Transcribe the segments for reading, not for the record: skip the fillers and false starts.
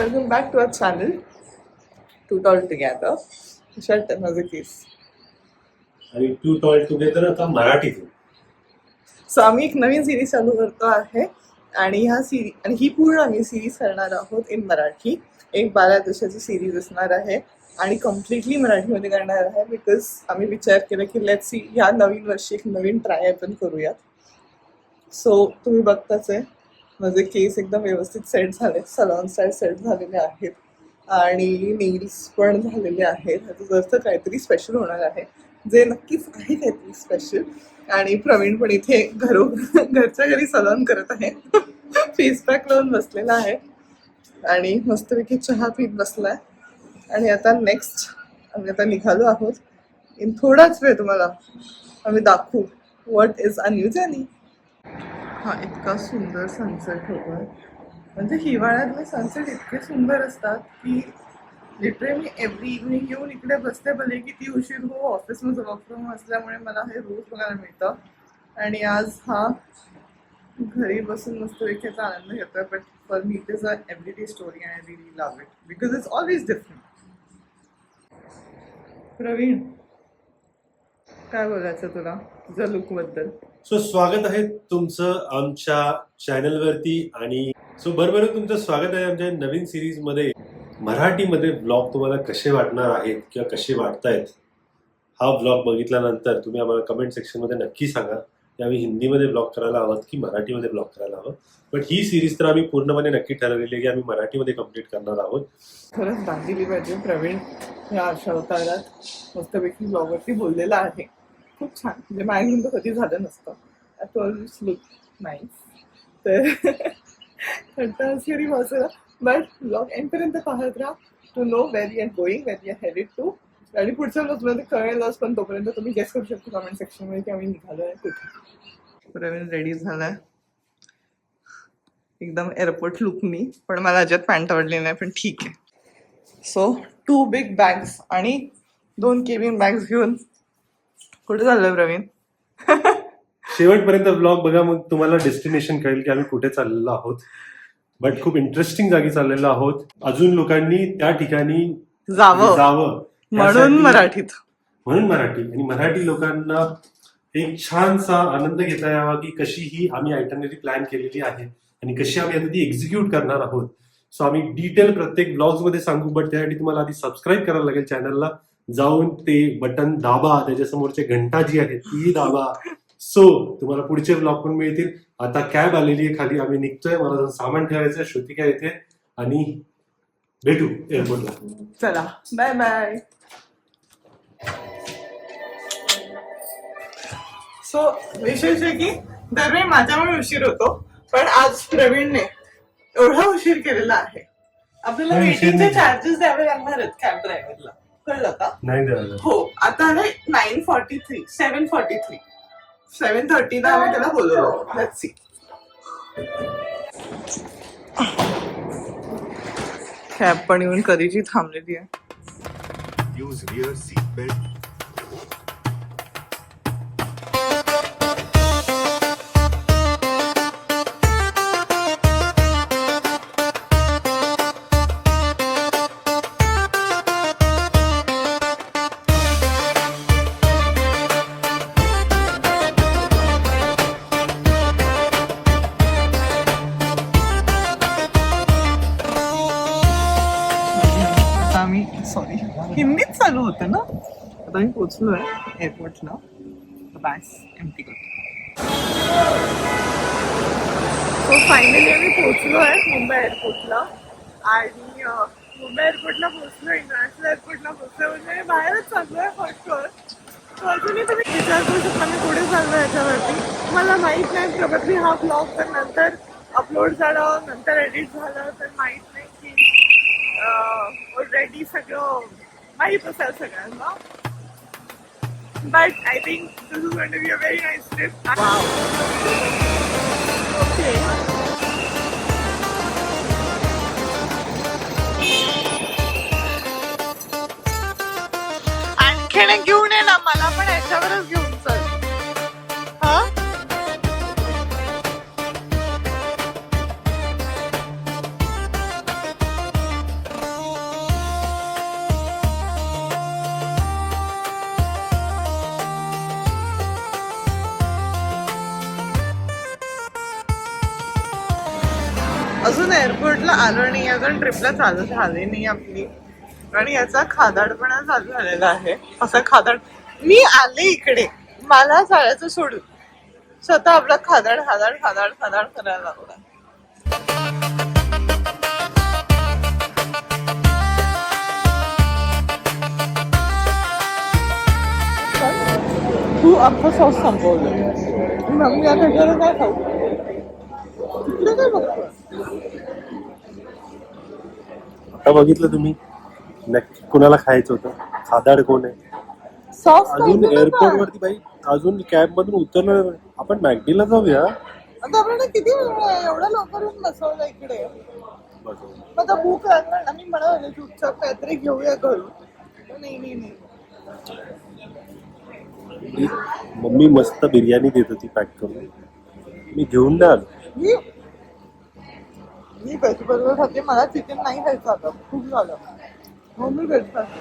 Welcome back to our channel, Two Tall Together. Shut माझं केस. आणि to tall together आता मराठीतून. सो आम्ही एक नवीन सिरीज चालू करतो आहे आणि ही पूर्ण आम्ही सिरीज करणार आहोत इन मराठी. एक 12 दिवसाची सिरीज असणार आहे आणि कम्प्लिटली मराठीमध्ये करणार आहे बिकॉज आम्ही विचार केला की लेट्स सी ह्या नवीन वर्षी एक नवीन ट्राय आपण करूयात. सो तुम्ही बघताच आहे माझे केस एकदम व्यवस्थित सेट झाले, सलॉन स्टाईल सेट झालेले आहेत आणि नेल्स पण झालेले आहेत. ह्याचा अर्थ काहीतरी स्पेशल होणार आहे, जे नक्कीच आहे काहीतरी स्पेशल. आणि प्रवीण पण इथे घरच्या घरी सलॉन करत आहे. फेस पॅक लावून बसलेला आहे आणि मस्तपैकी चहा पीत बसलाय. आणि आता नेक्स्ट आम्ही आता निघालो आहोत. इन थोडाच वेळ तुम्हाला आम्ही दाखवू what is a new journey. हा इतका सुंदर सनसेट होतोय, म्हणजे हिवाळ्यातले सनसेट इतके सुंदर असतात की लिटरली एव्हरी इव्हनिंग येऊन इकडे बसते, भले किती उशीर हो. ऑफिसमध्ये वर्क फ्रॉम होम असल्यामुळे मला हे रोज बघायला मिळतं आणि आज हा घरी बसून मस्त याचा आनंद घेतोय. But for me it is a everyday story and I really love it because it's always different. Praveen, काय बोलायचं तुला तुझ्या लुकबद्दल? सो स्वागत आहे तुमचं आमच्या चॅनलवरती. आणि सो बरोबर तुमचं स्वागत आहे आमच्या नवीन सिरीज मध्ये. मराठीमध्ये ब्लॉग तुम्हाला कसे वाटणार आहेत किंवा कसे वाटतायत, हा ब्लॉग बघितल्यानंतर तुम्ही आम्हाला कमेंट सेक्शन मध्ये नक्की सांगा की आम्ही हिंदीमध्ये ब्लॉग करायला हवं की मराठीमध्ये ब्लॉग करायला हवं. बट ही सिरीज तर आम्ही पूर्णपणे नक्की ठरवलेली आहे की आम्ही मराठीमध्ये कम्प्लीट करणार आहोत. खरंच दाखवली पाहिजे. प्रवीण या अशा अवतारात मस्तपैकी ब्लॉगवरती बोललेला आहे. खूप छान, म्हणजे माझ्याकडून तर कधी झालं नसतं. At always look nice. तर सिरी वाचला. बट ब्लॉग एंडपर्यंत पाहत राहा to know where you are going, where you are headed to. आणि पुढच्या ब्लॉगमध्ये कळेलच, पण तोपर्यंत तुम्ही गेस करू शकता कमेंट सेक्शनमध्ये की आम्ही निघालो आहे कुठे. प्रवीण रेडी झालाय एकदम एअरपोर्ट लुकनी, पण मला अजिबात पॅन्ट आवडली नाही, पण ठीक आहे. सो 2 बिग बॅग्स आणि 2 केबिन बॅग्स घेऊन कुठे चाललोय प्रवीण? शेवटपर्यंत ब्लॉग बघा, मग तुम्हाला डेस्टिनेशन कळेल की आम्ही कुठे चाललेलो आहोत. बट खूप इंटरेस्टिंग जागी चाललेलो आहोत. अजून लोकांनी त्या ठिकाणी जावं म्हणून मराठीत, म्हणून मराठी. आणि मराठी लोकांना एक छानसा आनंद घेता यावा की कशी ही आम्ही आयटनरी प्लॅन केलेली आहे आणि कशी आम्ही आता ती एक्झिक्यूट करणार आहोत. सो आम्ही डिटेल प्रत्येक ब्लॉग्स मध्ये सांगू, बट त्यासाठी तुम्हाला आधी सबस्क्राईब करायला लागेल चॅनलला. जाऊन ते बटन दाबा, त्याच्यासमोरचे घंटा जी आहे ती दाबा. सो तुम्हाला पुढचे ब्लॉग पण मिळतील. आता कॅब आलेली आहे खाली, आम्ही निघतोय. मला सामान ठेवायचं, श्रुतिका येते आणि भेटू एअरपोर्टला. चला बाय बाय. सो विशेष आहे की दरवेळी माझ्यामुळे उशीर होतो, पण आज प्रवीणने एवढा उशीर केलेला आहे. आपल्याला वेटिंगचे चार्जेस द्यावे लागणार आहेत कॅब ड्रायव्हरला, कळलं का? नाही द्यावं. हो, आता आहे 9:43, 7:43, 7:30 ला आम्ही त्याला बोलवलो. Let's see. कॅब पण येऊन कधीची थांबलेली आहे. Use rear seat belt. Sorry, हिंदीत चालू होतं ना. आता मी पोचलो आहे एअरपोर्टला. बॅग्स एम्प्टी करतो. सो फायनली आम्ही पोचलो आहे मुंबई एअरपोर्टला. आणि मुंबई एअरपोर्टला पोचलो, इंटरनॅशनल एअरपोर्टला पोचलो, म्हणजे बाहेरच चाललो आहे फर्स्ट वर. सो अजूनही तुम्ही विचार करू शकता मी कुठे चाललो आहे याच्यावरती. मला माहीत नाही, प्रोबॅबली हा ब्लॉग तर नंतर अपलोड झालं, नंतर एडिट झालं तर माहीत नाही की ऑलरेडी सगळं माहीत असेल सगळ्यांना. But I think this is going to be a very nice trip. Okay, आणखीन घेऊन ये ना मला, पण याच्यावरच घेऊन चल. हा, अजून एअरपोर्टला आलो नाही, अजून ट्रिपला चालू झाली नाही आपली. आणि याचा खादाडपणा चालू झालेला आहे. असा खादाड, मी आले इकडे, मला चालायचं सोडून स्वतः आपला खादाड खादाड खादाड खादाड करायला लागला. तू अख्खं सॉस संपवलं, मग मी आता घरी काय खाऊ? तिकडे काय बघतो? आता बघितलं तुम्ही नक्की कुणाला खायचं होतं? खादाड कोण आहे? सॉस अजून एअरपोर्ट वरती बाई, अजून कॅब मधून उतरलं. आपण मॅकडीला जाऊया. आता आपल्याला किती वेळ आहे? एवढा लवकर येऊन बसवलं इकडे. मग आता भूक लागणार ना, मी म्हणाले चुपचाप काहीतरी घेऊया घरून. नाही नाही नाही, मम्मी मस्त बिर्याणी देत होती पॅक करून, मी घेऊन नाही आलो. मी व्हेज बर्गर खाते, मला चिकन नाही खायचं आता, खूप झालं. मग मी व्हेज खाते.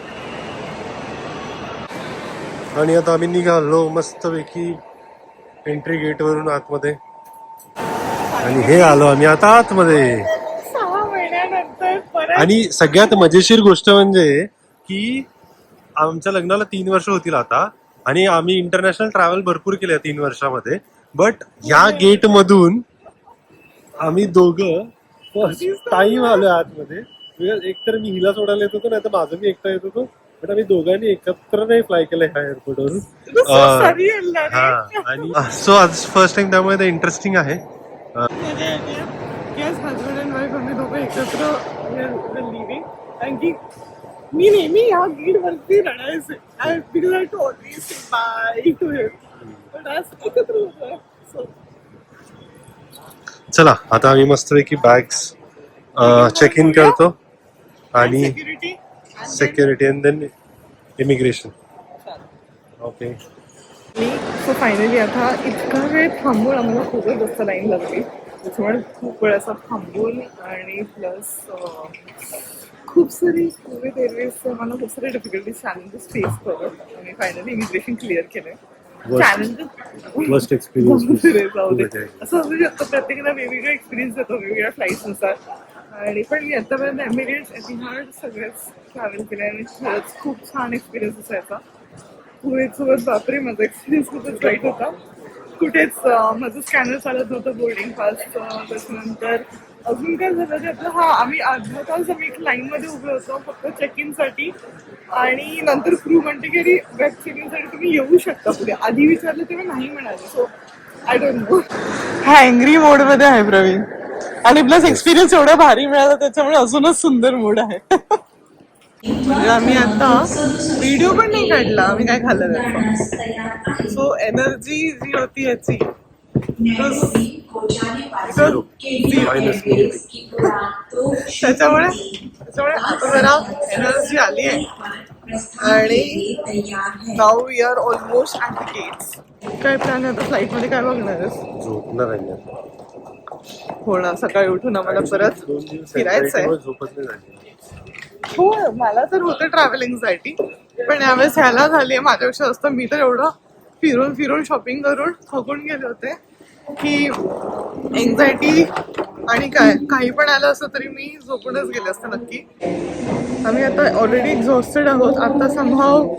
आणि आता आम्ही निघालो मस्तपैकी एंट्री गेट वरून आतमध्ये. आणि हे आलो आम्ही आता आतमध्ये. 6 महिन्यानंतर परत. आणि सगळ्यात मजेशीर गोष्ट म्हणजे की आमच्या लग्नाला 3 वर्ष होतील आता, आणि आम्ही इंटरनॅशनल ट्रॅव्हल भरपूर केल्या 3 वर्षामध्ये. बट ह्या गेट मधून आम्ही दोघं फर्स्ट टाइम आलो आतमध्ये. एक तर मी हिला सोडायला येत होतो, नाही तर माझं मी एकटा येत होतो. बट आम्ही दोघांनी एकत्र नाही फ्लाय केलं ह्या एअरपोर्ट वरून. आणि सो आज फर्स्ट टाइम, त्यामुळे ते इंटरेस्टिंग आहे. हजबंड अँड वाईफ आम्ही दोघं एकत्र लिव्हिंग. कारण की मी नेहमी ह्या गेट वरती रडायचे. I feel like to always say bye to him. पण आज एकत्र होतो. चला आता आम्ही मस्तपैकी बॅग्स चेक इन करतो आणि security and then immigration. Okay. So finally आता इतका वेळ थांबून आम्हाला खूपच जास्त लाईन लागली. त्याच्यामुळे खूप वेळ असा थांबून आणि प्लस खूप सारी कोविड एअरवेजचं मला खूप सारे डिफिकल्टीज चॅलेंजेस फेस करत आणि फायनली इमिग्रेशन क्लिअर केलंय. फर्स्ट एक्सपिरियन्स असं असू शकतं, प्रत्येकाला वेगवेगळा एक्सपिरियन्स येतो वेगवेगळ्या फ्लाईट्सनुसार. आणि पण मी आतापर्यंत एमिरेट्स, एतिहाड सगळ्याच ट्रॅव्हल केले आणि खरंच खूप छान एक्सपिरियन्स असायचा. कुवेतसोबत बापरे, माझा एक्सपिरियन्स खूपच वाईट होता. कुठेच माझं स्कॅनर चालत नव्हतं बोर्डिंग पास. त्याच्यानंतर अजून काय झालं ते आपलं, आम्ही अर्धा तास आम्ही एक लाईनमध्ये उभे होतो फक्त चेक इनसाठी. आणि नंतर क्रू म्हणते की अरे वेब चेक इनसाठी तुम्ही येऊ शकता पुढे. आधी विचारलं तेव्हा नाही म्हणाले. So I don't know. हा अँग्री मोडमध्ये आहे प्रवीण. आणि प्लस एक्सपिरियन्स एवढा भारी मिळाला त्याच्यामुळे अजूनच सुंदर मूड आहे. म्हणजे आम्ही आता व्हिडिओ पण नाही काढला आम्ही काय खाल्लं त्याचं. सो एनर्जी जी होती याची त्याच्यामुळे आता जरा एनर्जी आली आहे. आणि now we are almost at the gates. काय प्लॅन आहे आता फ्लाईटमध्ये? काय बघणार आहेस? झोपणार आहे. हो ना, सकाळी उठून आम्हाला परत फिरायचं आहे. हो, मला तर होतं ट्रॅव्हलिंगसाठी, पण यावेळेस ह्याला झाली माझ्यापेक्षा जास्त. मी तर एवढं फिरून फिरून शॉपिंग करून थकून गेले होते की एन्झायटी आणि काही पण आलं असतं तरी मी झोपूनच गेले असते नक्की. आम्ही आता ऑलरेडी एक्झॉस्टेड आहोत. आता संभाव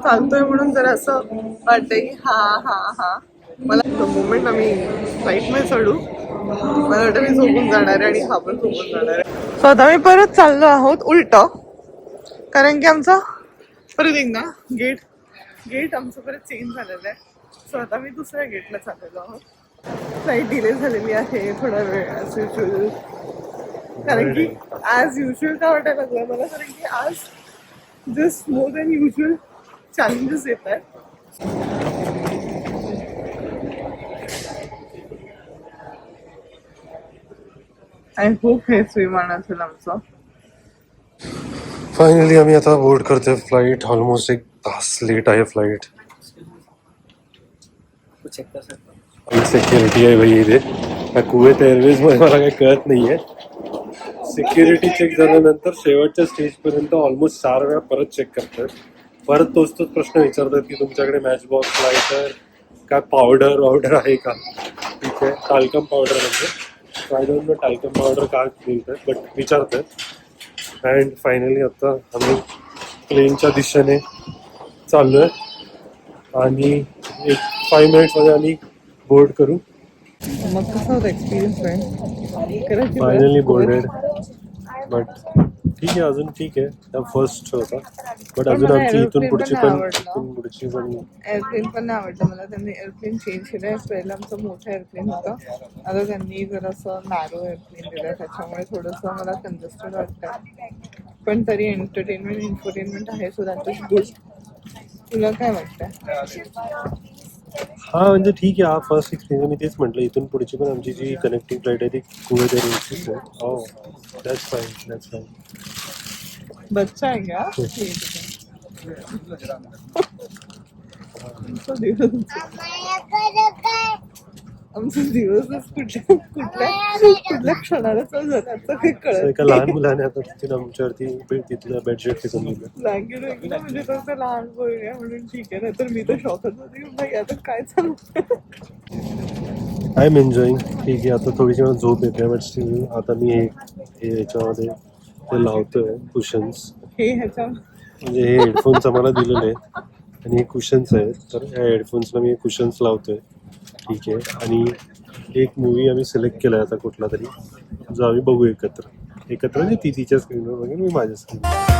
चालतोय म्हणून जरा असं वाटतंय की हा मला मोमेंट आम्ही फ्लाईटमध्ये चढू मला वाटतं मी झोपून जाणार आहे आणि हा पण झोपून जाणार आहे. सो आता मी परत चाललो आहोत उलट, कारण की आमचा परत एकदा गेट आमचं परत चेंज झालेलं आहे. सो आता मी दुसऱ्या गेटला चाललेलो आहोत. फ्लाईट डिले झालेली आहे थोडा वेळ ॲज युजल. कारण की ॲज युजल का वाटायला लागलं मला, कारण की आज just more than usual challenges येत आहेत. आय होप हेच विमान असेल आमचं. फायनली आम्ही आता बोर्ड करतोय फ्लाईट. ऑलमोस्ट 1 तास लेट आहे फ्लाईट. सिक्युरिटी आहे भाई इथे. कुवेत एअरवेज मध्ये मला काही कळत नाहीये. सिक्युरिटी चेक झाल्यानंतर शेवटच्या स्टेज पर्यंत ऑलमोस्ट 4 वेळा परत चेक करतात. परत तोच प्रश्न विचारतात की तुमच्याकडे मॅच बॉक्स, लायटर, काय पावडर आहे का. ठीक आहे, टाल्कम पावडर म्हणजे I don't know Taycan powder का मिळतात बट विचारतात. अँड फायनली आता आम्ही प्लेनच्या दिशेने चाललोय आणि एक 5 मिनिट्समध्ये आम्ही बोर्ड करू. मग कसा होता experience friend? Finally boarded. But ठीक आहे, अजून ठीक आहे. त्या फर्स्ट होता बट पण अजून मला आमची इथून aeroplane पुढची पण पण आवडला. इथून पुढची पण एअरप्लेन पण नाही आवडलं मला. त्यांनी एअरप्लेन चेंज केलं. पहिला आमचं मोठं एअरप्लेन होतं, आता त्यांनी जरासं नॅरो एअरप्लेन दिलं, त्याच्यामुळे थोडंसं मला कंजेस्टेड वाटतं. पण तरी इन्फोटेनमेंट आहे, सो दॅट इज गुड. तुला काय वाटतं? हा म्हणजे ठीक आहे. हा फर्स्ट एक्सपिरियन्स मी तेच म्हटलं. इथून पुढची पण आमची जी कनेक्टिंग फ्लाईट आहे ती कुवेत एअरवेजचीच आहे. हो दॅट्स फाईन, दॅट्स फाईन. बच्चा आहे क्या? आमचा दिवसच कुठल्या क्षणाला चालू झाला आता काही असं कळत एका लहान मुलाने आता तिथून आमच्यावरती तिथलं बेडशीट फेकून दिलं. ब्लँकेट वगैरे म्हणजे तर लहान पोरगी आहे म्हणून ठीक आहे, नाहीतर मी तर शॉकच होती की भाई आता काय चालू. I am enjoying. ठीक आहे, आता थोडीशी मला झोप येते बट स्टील आता मी हे याच्यामध्ये ते लावतोय कुशन्स. हे ह्याच्या म्हणजे हे हेडफोन्स आम्हाला दिलेले आहेत आणि हे कुशन्स आहेत. तर या हेडफोन्सला मी कुशन्स लावतोय. ठीक आहे. आणि एक मूवी आम्ही सिलेक्ट केला आहे आता कुठला तरी, जो आम्ही बघू एकत्र म्हणजे ती तिच्या स्क्रीनवर बघेन, मी माझ्या स्क्रीनवर.